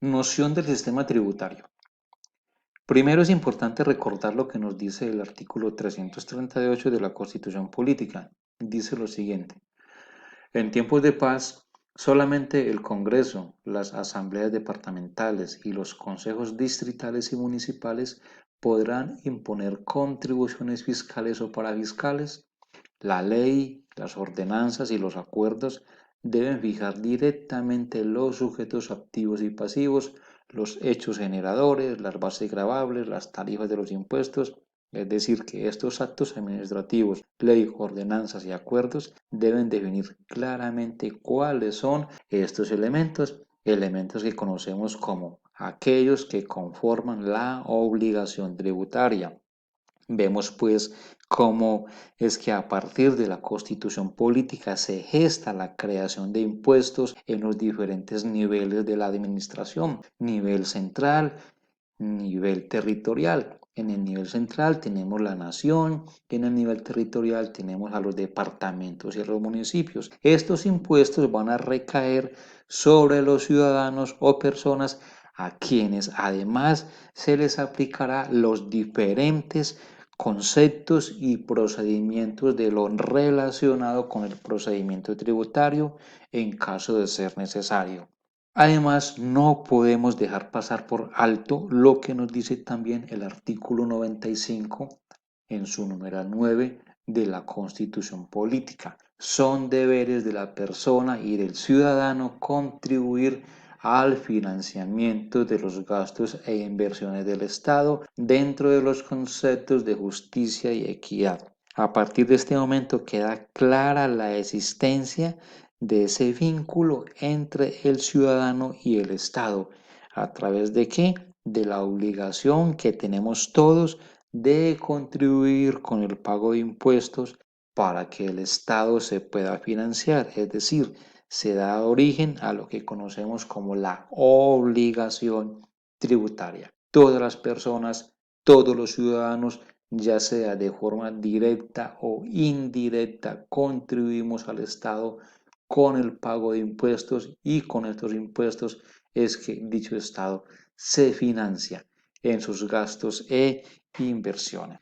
Noción del sistema tributario. Primero es importante recordar lo que nos dice el artículo 338 de la Constitución Política. Dice lo siguiente: en tiempos de paz, solamente el Congreso, las asambleas departamentales y los consejos distritales y municipales podrán imponer contribuciones fiscales o parafiscales. La ley, las ordenanzas y los acuerdos deben fijar directamente los sujetos activos y pasivos, los hechos generadores, las bases gravables, las tarifas de los impuestos. Es decir, que estos actos administrativos, ley, ordenanzas y acuerdos deben definir claramente cuáles son estos elementos que conocemos como aquellos que conforman la obligación tributaria. Vemos pues cómo es que a partir de la constitución política se gesta la creación de impuestos en los diferentes niveles de la administración, nivel central, nivel territorial. En el nivel central tenemos la nación, en el nivel territorial tenemos a los departamentos y a los municipios. Estos impuestos van a recaer sobre los ciudadanos o personas a quienes además se les aplicará los diferentes conceptos y procedimientos de lo relacionado con el procedimiento tributario en caso de ser necesario. Además, no podemos dejar pasar por alto lo que nos dice también el artículo 95 en su numeral 9 de la Constitución Política. Son deberes de la persona y del ciudadano contribuir al financiamiento de los gastos e inversiones del Estado dentro de los conceptos de justicia y equidad. A partir de este momento queda clara la existencia de ese vínculo entre el ciudadano y el Estado. ¿A través de qué? De la obligación que tenemos todos de contribuir con el pago de impuestos para que el Estado se pueda financiar, es decir, se da origen a lo que conocemos como la obligación tributaria. Todas las personas, todos los ciudadanos, ya sea de forma directa o indirecta, contribuimos al Estado con el pago de impuestos y con estos impuestos es que dicho Estado se financia en sus gastos e inversiones.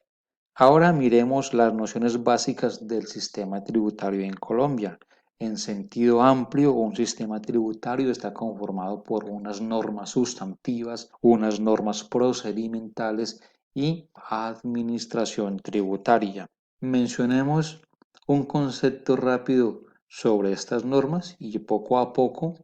Ahora miremos las nociones básicas del sistema tributario en Colombia. En sentido amplio, un sistema tributario está conformado por unas normas sustantivas, unas normas procedimentales y administración tributaria. Mencionemos un concepto rápido sobre estas normas y poco a poco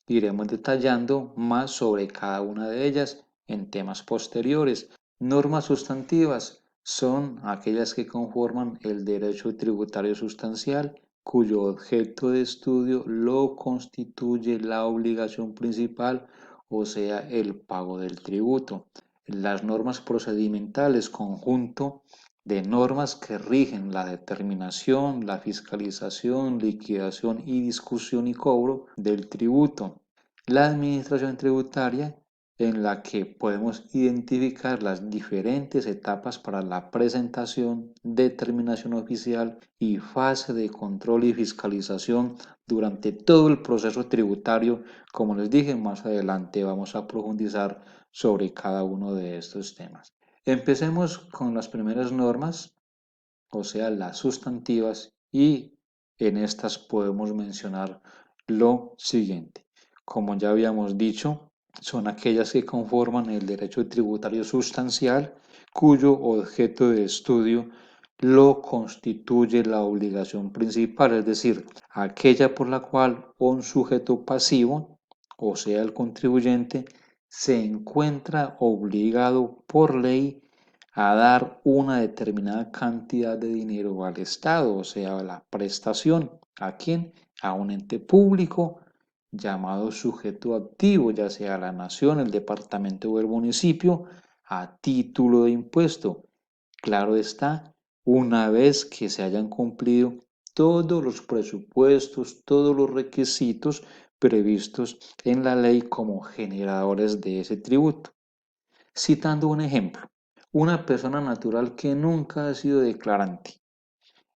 iremos detallando más sobre cada una de ellas en temas posteriores. Normas sustantivas son aquellas que conforman el derecho tributario sustancial, cuyo objeto de estudio lo constituye la obligación principal, o sea, el pago del tributo. Las normas procedimentales, conjunto de normas que rigen la determinación, la fiscalización, liquidación y discusión y cobro del tributo. La administración tributaria, en la que podemos identificar las diferentes etapas para la presentación, determinación oficial y fase de control y fiscalización durante todo el proceso tributario. Como les dije, más adelante vamos a profundizar sobre cada uno de estos temas. Empecemos con las primeras normas, o sea, las sustantivas, y en estas podemos mencionar lo siguiente. Como ya habíamos dicho, son aquellas que conforman el derecho tributario sustancial, cuyo objeto de estudio lo constituye la obligación principal, es decir, aquella por la cual un sujeto pasivo, o sea, el contribuyente, se encuentra obligado por ley a dar una determinada cantidad de dinero al Estado, o sea, la prestación. ¿A quién? A un ente público llamado sujeto activo, ya sea la nación, el departamento o el municipio, a título de impuesto. Claro está, una vez que se hayan cumplido todos los presupuestos, todos los requisitos previstos en la ley como generadores de ese tributo. Citando un ejemplo, una persona natural que nunca ha sido declarante,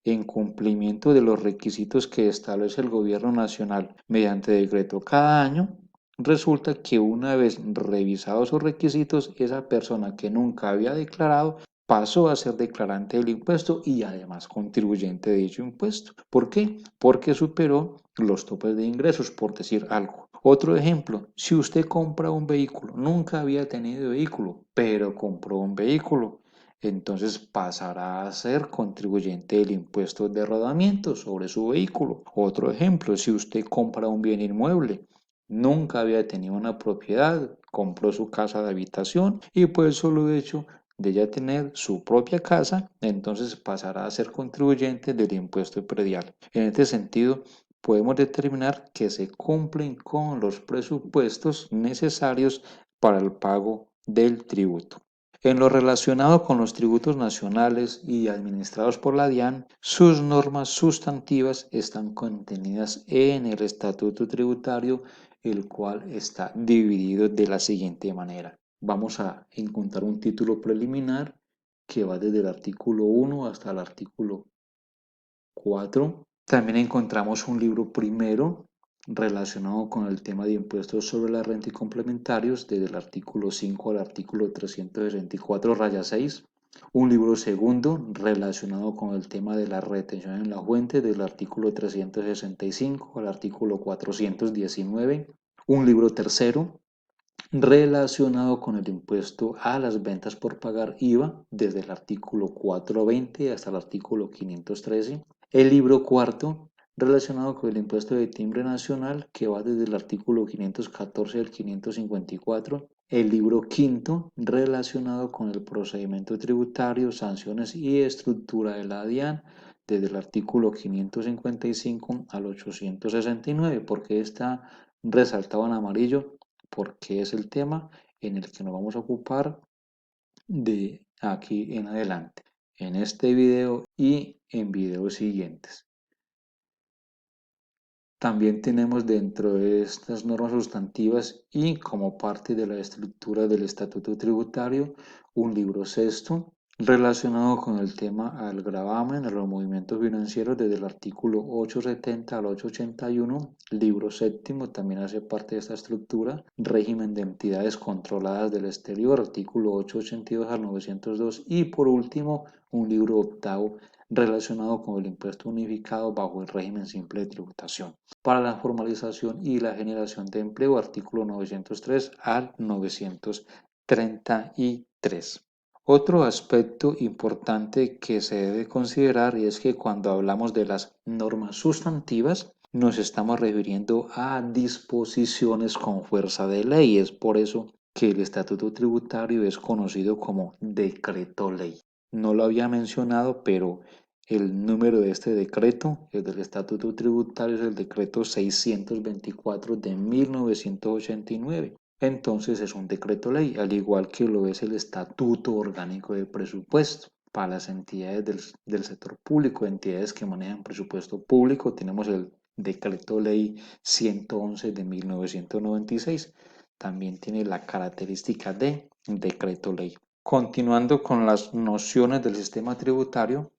en cumplimiento de los requisitos que establece el gobierno nacional mediante decreto cada año, Resulta que una vez revisados sus requisitos, esa persona que nunca había declarado pasó a ser declarante del impuesto y además contribuyente de dicho impuesto. ¿Por qué? Porque superó los topes de ingresos, por decir algo. Otro ejemplo, si usted compra un vehículo, nunca había tenido vehículo, pero compró un vehículo, entonces pasará a ser contribuyente del impuesto de rodamiento sobre su vehículo. Otro ejemplo, si usted compra un bien inmueble, nunca había tenido una propiedad, compró su casa de habitación y por el solo hecho de ya tener su propia casa, entonces pasará a ser contribuyente del impuesto predial. En este sentido, podemos determinar que se cumplen con los presupuestos necesarios para el pago del tributo. En lo relacionado con los tributos nacionales y administrados por la DIAN, sus normas sustantivas están contenidas en el Estatuto Tributario, el cual está dividido de la siguiente manera. Vamos a encontrar un título preliminar que va desde el artículo 1 hasta el artículo 4. También encontramos un libro primero relacionado con el tema de impuestos sobre la renta y complementarios, desde el artículo 5 al artículo 364-6. Un libro segundo relacionado con el tema de la retención en la fuente, desde el artículo 365 al artículo 419. Un libro tercero relacionado con el impuesto a las ventas por pagar IVA, desde el artículo 420 hasta el artículo 513. El libro cuarto, relacionado con el impuesto de timbre nacional, que va desde el artículo 514 al 554. El libro quinto, relacionado con el procedimiento tributario, sanciones y estructura de la DIAN, desde el artículo 555 al 869. ¿Por qué está resaltado en amarillo? Porque es el tema en el que nos vamos a ocupar de aquí en adelante, en este video y en videos siguientes. También tenemos dentro de estas normas sustantivas y como parte de la estructura del Estatuto Tributario un libro sexto relacionado con el tema al gravamen, a los movimientos financieros, desde el artículo 870 al 881. Libro séptimo también hace parte de esta estructura, régimen de entidades controladas del exterior, artículo 882 al 902. Y por último, un libro octavo relacionado con el impuesto unificado bajo el régimen simple de tributación para la formalización y la generación de empleo, artículo 903 al 933. Otro aspecto importante que se debe considerar es que cuando hablamos de las normas sustantivas, nos estamos refiriendo a disposiciones con fuerza de ley. Es por eso que el Estatuto Tributario es conocido como decreto ley. No lo había mencionado, pero el número de este decreto, el del Estatuto Tributario, es el decreto 624 de 1989. Entonces es un decreto ley, al igual que lo es el Estatuto Orgánico de Presupuesto. Para las entidades del sector público, entidades que manejan presupuesto público, tenemos el decreto ley 111 de 1996. También tiene la característica de decreto ley. Continuando con las nociones del sistema tributario,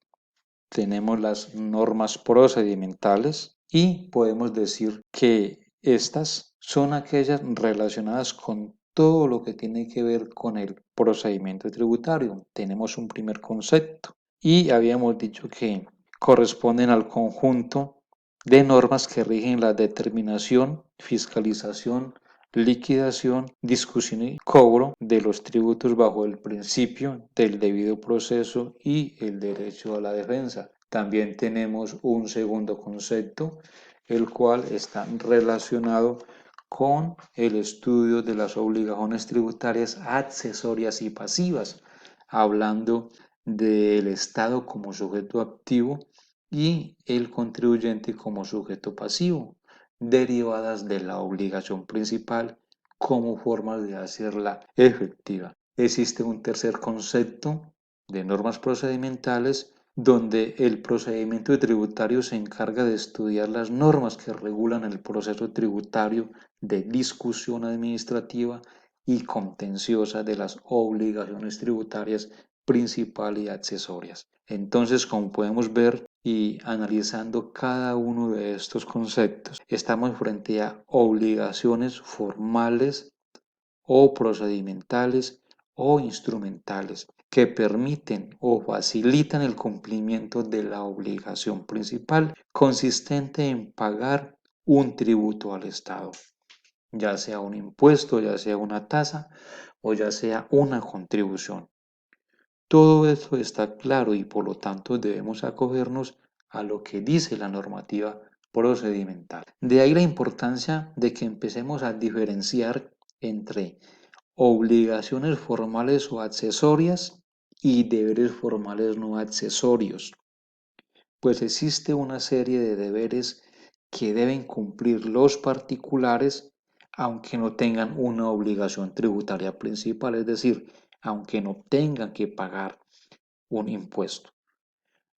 tenemos las normas procedimentales y podemos decir que estas son aquellas relacionadas con todo lo que tiene que ver con el procedimiento tributario. Tenemos un primer concepto y habíamos dicho que corresponden al conjunto de normas que rigen la determinación, fiscalización, liquidación, discusión y cobro de los tributos bajo el principio del debido proceso y el derecho a la defensa. También tenemos un segundo concepto, el cual está relacionado con el estudio de las obligaciones tributarias accesorias y pasivas, hablando del Estado como sujeto activo y el contribuyente como sujeto pasivo, derivadas de la obligación principal como formas de hacerla efectiva. Existe un tercer concepto de normas procedimentales donde el procedimiento tributario se encarga de estudiar las normas que regulan el proceso tributario de discusión administrativa y contenciosa de las obligaciones tributarias principales y accesorias. Entonces, como podemos ver y analizando cada uno de estos conceptos, estamos frente a obligaciones formales o procedimentales o instrumentales que permiten o facilitan el cumplimiento de la obligación principal consistente en pagar un tributo al Estado, ya sea un impuesto, ya sea una tasa o ya sea una contribución. Todo esto está claro y por lo tanto debemos acogernos a lo que dice la normativa procedimental. De ahí la importancia de que empecemos a diferenciar entre obligaciones formales o accesorias y deberes formales no accesorios, pues existe una serie de deberes que deben cumplir los particulares aunque no tengan una obligación tributaria principal, es decir, aunque no tengan que pagar un impuesto.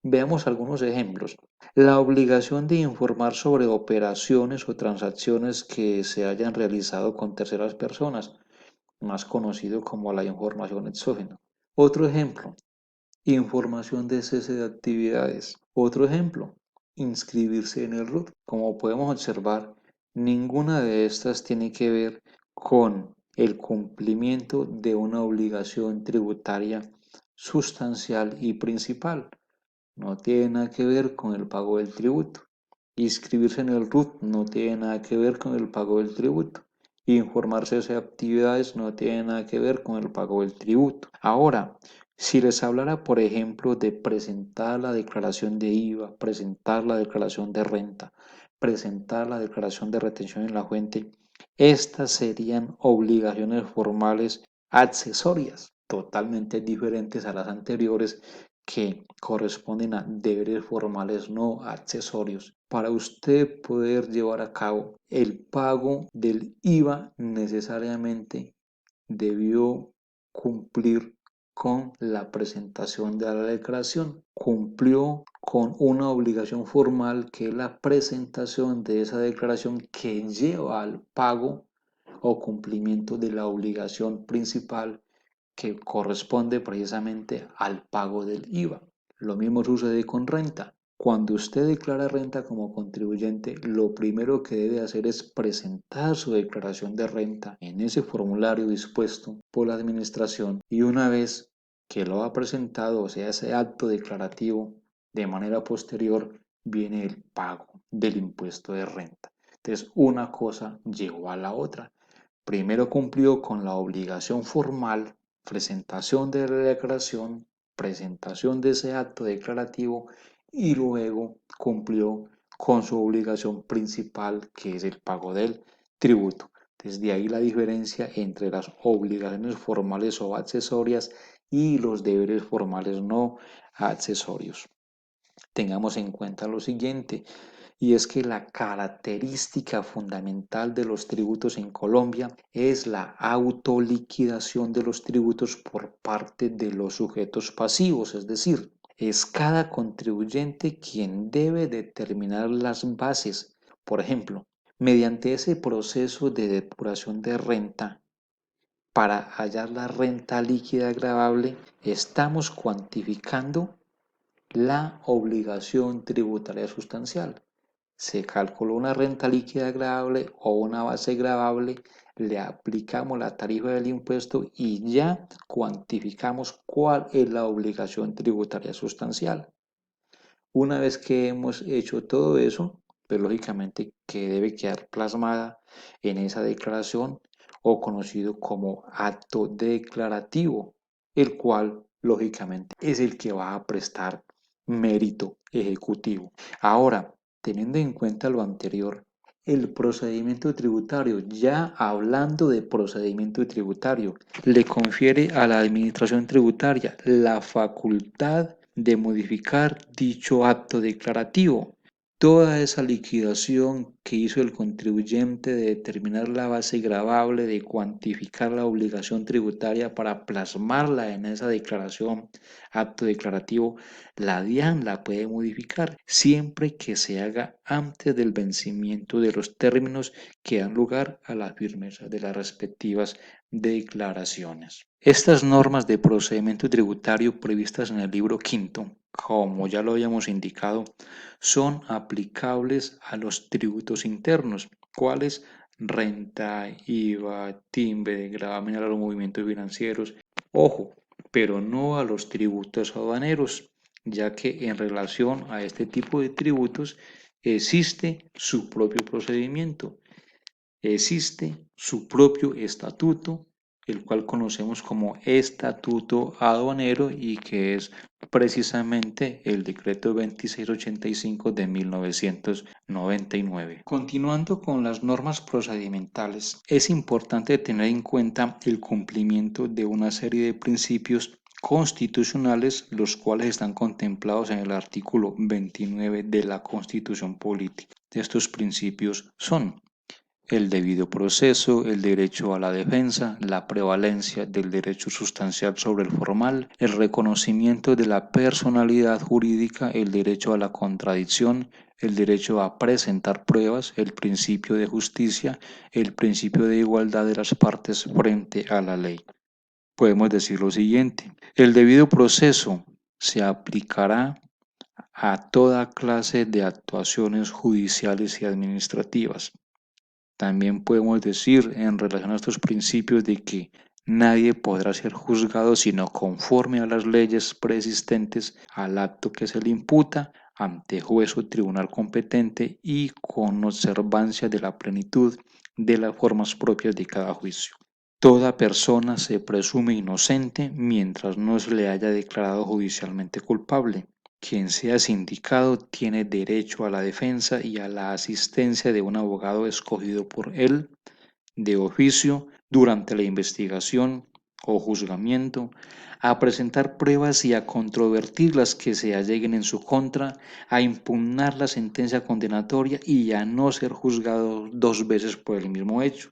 Veamos algunos ejemplos. La obligación de informar sobre operaciones o transacciones que se hayan realizado con terceras personas, más conocido como la información exógena. Otro ejemplo, información de cese de actividades. Otro ejemplo, inscribirse en el RUT. Como podemos observar, ninguna de estas tiene que ver con el cumplimiento de una obligación tributaria sustancial y principal. No tiene nada que ver con el pago del tributo. Inscribirse en el RUT no tiene nada que ver con el pago del tributo. Informarse de actividades no tiene nada que ver con el pago del tributo. Ahora, si les hablara, por ejemplo, de presentar la declaración de IVA, presentar la declaración de renta, presentar la declaración de retención en la fuente, estas serían obligaciones formales accesorias, totalmente diferentes a las anteriores que corresponden a deberes formales no accesorios. Para usted poder llevar a cabo el pago del IVA, necesariamente debió cumplir con la presentación de la declaración. Cumplió con una obligación formal que es la presentación de esa declaración que lleva al pago o cumplimiento de la obligación principal que corresponde precisamente al pago del IVA. Lo mismo sucede con renta. Cuando usted declara renta como contribuyente, lo primero que debe hacer es presentar su declaración de renta en ese formulario dispuesto por la administración y una vez que lo ha presentado, o sea, ese acto declarativo, de manera posterior viene el pago del impuesto de renta. Entonces, una cosa llegó a la otra. Primero cumplió con la obligación formal, presentación de la declaración, presentación de ese acto declarativo y luego cumplió con su obligación principal, que es el pago del tributo. Desde ahí la diferencia entre las obligaciones formales o accesorias y los deberes formales no accesorios. Tengamos en cuenta lo siguiente, y es que la característica fundamental de los tributos en Colombia es la autoliquidación de los tributos por parte de los sujetos pasivos, es decir, es cada contribuyente quien debe determinar las bases. Por ejemplo, mediante ese proceso de depuración de renta, para hallar la renta líquida gravable, estamos cuantificando la obligación tributaria sustancial. Se calculó una renta líquida gravable o una base gravable, le aplicamos la tarifa del impuesto y ya cuantificamos cuál es la obligación tributaria sustancial. Una vez que hemos hecho todo eso, pues lógicamente que debe quedar plasmada en esa declaración o conocido como acto declarativo, el cual lógicamente es el que va a prestar mérito ejecutivo. Ahora, teniendo en cuenta lo anterior, el procedimiento tributario, ya hablando de procedimiento tributario, le confiere a la administración tributaria la facultad de modificar dicho acto declarativo. Toda esa liquidación que hizo el contribuyente de determinar la base gravable, de cuantificar la obligación tributaria para plasmarla en esa declaración, acto declarativo, la DIAN la puede modificar siempre que se haga antes del vencimiento de los términos que dan lugar a la firmeza de las respectivas declaraciones. Estas normas de procedimiento tributario previstas en el libro quinto como ya lo habíamos indicado, son aplicables a los tributos internos, ¿cuáles? Renta, IVA, timbre, gravamen a los movimientos financieros. Ojo, pero no a los tributos aduaneros, ya que en relación a este tipo de tributos existe su propio procedimiento, existe su propio estatuto, el cual conocemos como Estatuto Aduanero y que es precisamente el decreto 2685 de 1999. Continuando con las normas procedimentales, es importante tener en cuenta el cumplimiento de una serie de principios constitucionales, los cuales están contemplados en el artículo 29 de la Constitución Política. Estos principios son el debido proceso, el derecho a la defensa, la prevalencia del derecho sustancial sobre el formal, el reconocimiento de la personalidad jurídica, el derecho a la contradicción, el derecho a presentar pruebas, el principio de justicia, el principio de igualdad de las partes frente a la ley. Podemos decir lo siguiente: el debido proceso se aplicará a toda clase de actuaciones judiciales y administrativas. También podemos decir en relación a estos principios de que nadie podrá ser juzgado sino conforme a las leyes preexistentes al acto que se le imputa ante juez o tribunal competente y con observancia de la plenitud de las formas propias de cada juicio. Toda persona se presume inocente mientras no se le haya declarado judicialmente culpable. Quien sea sindicado tiene derecho a la defensa y a la asistencia de un abogado escogido por él de oficio durante la investigación o juzgamiento, a presentar pruebas y a controvertir las que se alleguen en su contra, a impugnar la sentencia condenatoria y a no ser juzgado dos veces por el mismo hecho.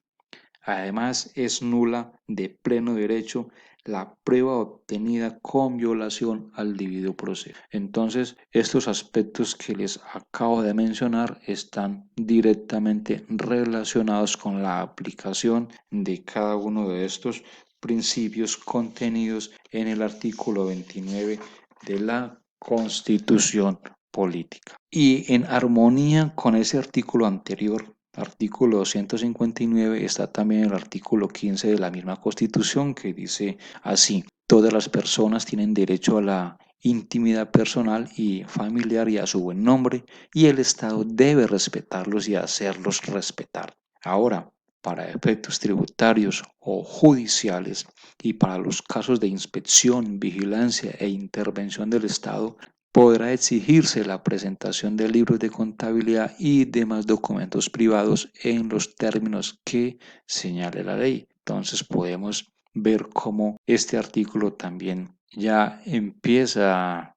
Además, es nula de pleno derecho la prueba obtenida con violación al debido proceso. Entonces, estos aspectos que les acabo de mencionar están directamente relacionados con la aplicación de cada uno de estos principios contenidos en el artículo 29 de la Constitución Política. Y en armonía con ese artículo anterior, artículo 259, está también el artículo 15 de la misma Constitución, que dice así: todas las personas tienen derecho a la intimidad personal y familiar y a su buen nombre, y el Estado debe respetarlos y hacerlos respetar. Ahora, para efectos tributarios o judiciales y para los casos de inspección, vigilancia e intervención del Estado, podrá exigirse la presentación de libros de contabilidad y demás documentos privados en los términos que señale la ley. Entonces podemos ver cómo este artículo también ya empieza a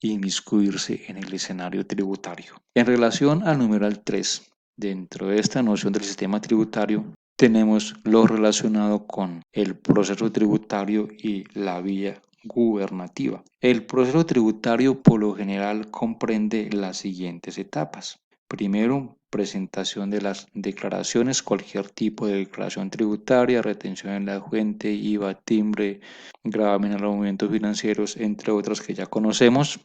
inmiscuirse en el escenario tributario. En relación al numeral 3, dentro de esta noción del sistema tributario, tenemos lo relacionado con el proceso tributario y la vía gubernativa. El proceso tributario por lo general comprende las siguientes etapas. Primero, presentación de las declaraciones, cualquier tipo de declaración tributaria, retención en la fuente, IVA, timbre, gravamen a los movimientos financieros, entre otras que ya conocemos.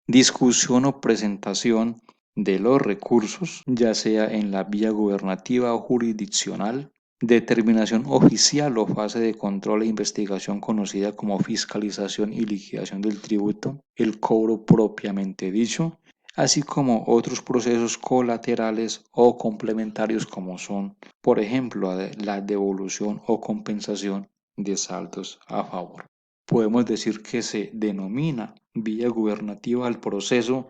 Discusión o presentación de los recursos, ya sea en la vía gubernativa o jurisdiccional. Determinación oficial o fase de control e investigación conocida como fiscalización y liquidación del tributo, el cobro propiamente dicho, así como otros procesos colaterales o complementarios como son, por ejemplo, la devolución o compensación de saldos a favor. Podemos decir que se denomina vía gubernativa al proceso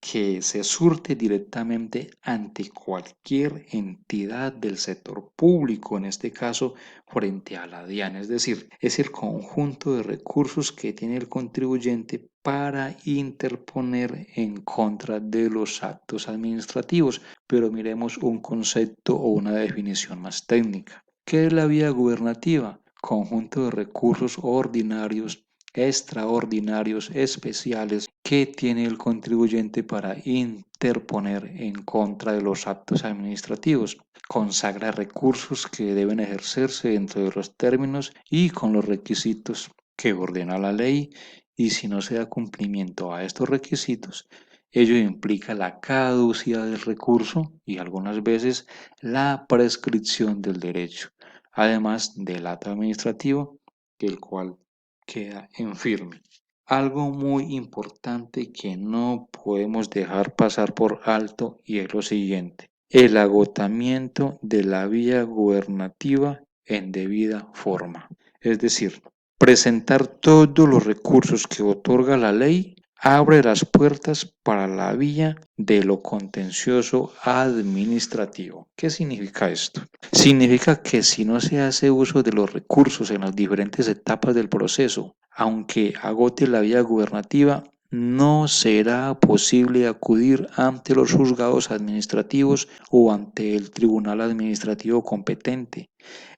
que se surte directamente ante cualquier entidad del sector público, en este caso frente a la DIAN, es decir, es el conjunto de recursos que tiene el contribuyente para interponer en contra de los actos administrativos. Pero miremos un concepto o una definición más técnica. ¿Qué es la vía gubernativa? Conjunto de recursos ordinarios, extraordinarios, especiales que tiene el contribuyente para interponer en contra de los actos administrativos. Consagra recursos que deben ejercerse dentro de los términos y con los requisitos que ordena la ley y si no se da cumplimiento a estos requisitos, ello implica la caducidad del recurso y algunas veces la prescripción del derecho, además del acto administrativo, el cual queda en firme. Algo muy importante que no podemos dejar pasar por alto y es lo siguiente: el agotamiento de la vía gubernativa en debida forma. Es decir, presentar todos los recursos que otorga la ley abre las puertas para la vía de lo contencioso administrativo. ¿Qué significa esto? Significa que si no se hace uso de los recursos en las diferentes etapas del proceso, aunque agote la vía gubernativa, no será posible acudir ante los juzgados administrativos o ante el tribunal administrativo competente,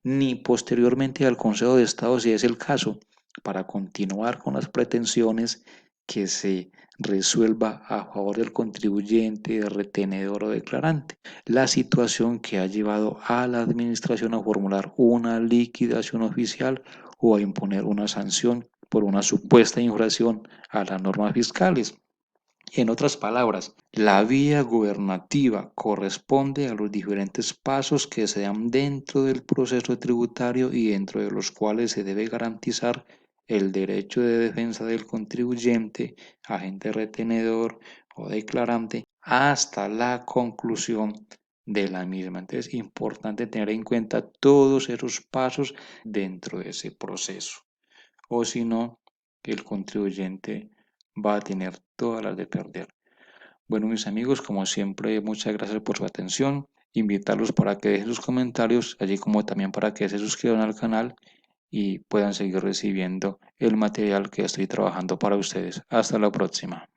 ni posteriormente al Consejo de Estado si es el caso, para continuar con las pretensiones que se resuelva a favor del contribuyente, retenedor o declarante. La situación que ha llevado a la administración a formular una liquidación oficial o a imponer una sanción por una supuesta infracción a las normas fiscales. En otras palabras, la vía gubernativa corresponde a los diferentes pasos que se dan dentro del proceso tributario y dentro de los cuales se debe garantizar el derecho de defensa del contribuyente, agente retenedor o declarante hasta la conclusión de la misma. Entonces, es importante tener en cuenta todos esos pasos dentro de ese proceso, o si no, el contribuyente va a tener todas las de perder. Bueno, mis amigos, como siempre, muchas gracias por su atención. Invitarlos para que dejen sus comentarios, allí como también para que se suscriban al canal y puedan seguir recibiendo el material que estoy trabajando para ustedes. Hasta la próxima.